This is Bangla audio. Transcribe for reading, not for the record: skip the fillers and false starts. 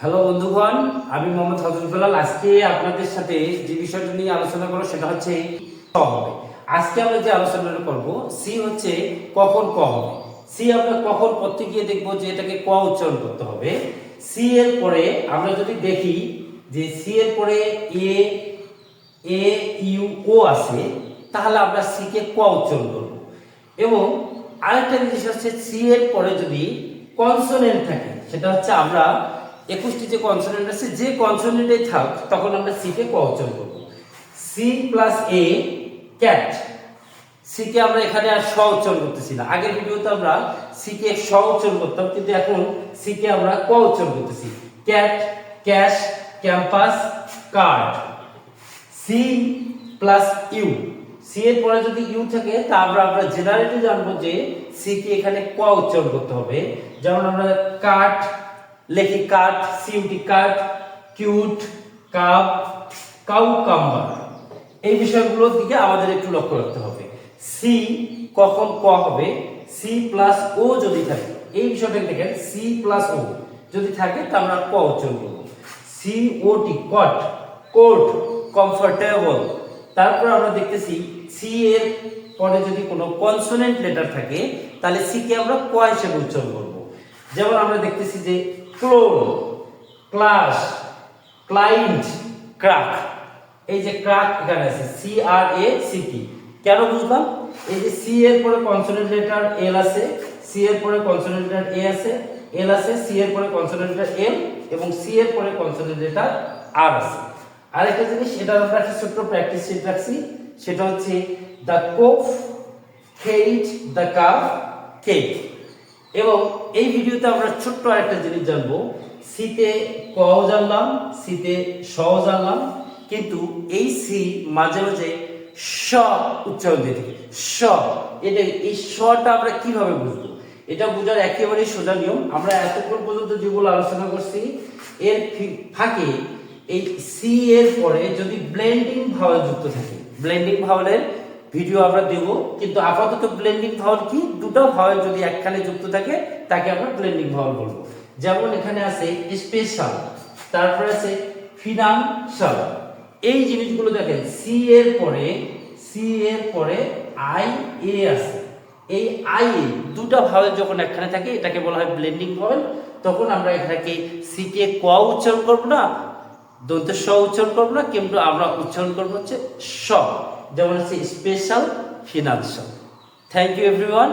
হ্যালো বন্ধুগণ, আমি মোহাম্মদ হজরতুল্লাহ। আজকে আপনাদের সাথে যে বিষয়টা নিয়ে আলোচনা করব সেটা হচ্ছে ক হবে। আজকে আমরা যে আলোচনাটা করব সি হচ্ছে কখন ক হবে। সি আমরা কখন পড়তে গিয়ে দেখবো যে এটাকে ক উচ্চারণ করতে হবে। সি এর পরে আমরা যদি দেখি যে সি এর পরে এ এ ইউ ও আছে, তাহলে আমরা সি কে ক উচ্চারণ করব। এবং আরেকটা জিনিস হচ্ছে সি এর পরে যদি কনসোনেন্ট থাকে, সেটা হচ্ছে আমরা 21টি যে কনসোনেন্ট আছে, যে কনসোনেন্টে থাক তখন আমরা সি কে ক উচ্চারণ করব। C plus A cat. C কে আমরা এখানে আর স উচ্চারণ করতেছি না। আগের ভিডিওতে আমরা সি কে স উচ্চারণ করতাম, কিন্তু এখন সি কে আমরা ক উচ্চারণ করতেছি। Cat, cash, campus, card. C plus U. C এর পরে যদি ইউ থাকে তা আমরা জেনারেলি জানবো যে সি কে এখানে ক উচ্চারণ করতে হবে। যেমন আমরা কাট লেখি, কাট, সিউটি কাট, কিউট, কাপ, কাউ, কাম্বার। এই বিষয়গুলোর দিকে আমাদের একটু লক্ষ্য রাখতে হবে। সি কখন ক হবে, সি প্লাস ও যদি থাকে, এই বিষয়টা দেখেন, সি প্লাস ও যদি থাকে তা আমরা ক উচ্চারণ করব। সি ও টি কট, কোট, কমফোর্টেবল। তারপর আমরা দেখতেছি সি এর পরে যদি কোনো কনসোনেন্ট লেটার থাকে তাহলে সি কে আমরা ক হিসেবে উচ্চারণ করব। যেমন আমরা দেখতেছি যে ক্লোন, ক্লাস, ক্লায়েন্ট, ক্রাক। এই যে ক্রাক এখানে আছে, C R A C T. কেন বুঝলাম? এই যে সি এর পরে কনসোনেন্ট লেটার এল আছে, সি এর পরে কনসোনেন্ট লেটার এ আছে, এল আছে, সি এর পরে কনসোনেন্ট লেটার এল, এবং সি এর পরে কনসোনেন্ট লেটার আর আছে। আরেকটা জিনিস, এটা আমরা একটা ছোট্ট প্র্যাকটিস শিট রাখছি, সেটা হচ্ছে দ্য কোফ খেইট, দ্য কাপ কেক। এবং এই ভিডিওতে আমরা ছোট্ট আরেকটা জিনিস জানবো, সিতে ক জানলাম, সিতে স জানলাম, কিন্তু এই সি মাঝে মাঝে স উচ্চারণ দিয়ে থাকে। স, এটা এই সটা আমরা কিভাবে বুঝবো? এটা বোঝার একেবারেই সোজা নিয়ম। আমরা এতক্ষণ পর্যন্ত যেগুলো আলোচনা করছি এর ফাঁকে এই সি এর পরে যদি ব্লেন্ডিং ভাওয়েল যুক্ত থাকে, ব্লেন্ডিং ভাওয়েলের ভিডিও আমরা দেব, কিন্তু আপাতত ব্লেন্ডিং ভাওয়েল কি, দুটো ভাওয়েল যদি একখানে যুক্ত থাকে তাকে আমরা ব্লেন্ডিং ভাওয়েল বলবো। যেমন এখানে আছে স্পেশাল, তারপরে আছে ফিনান্সিয়াল। এই জিনিসগুলো দেখেন, সি এর পরে আই এ আছে। এই আই এ দুটো ভাওয়েল যখন একখানে থাকে এটাকে বলা হয় ব্লেন্ডিং ভাওয়েল। তখন আমরা এখানে সি কে ক উচ্চারণ করব না, দন্ত স উচ্চারণ করবো না, কিন্তু আমরা উচ্চারণ করবো হচ্ছে স। যেমন হচ্ছে special, financial. Thank you everyone.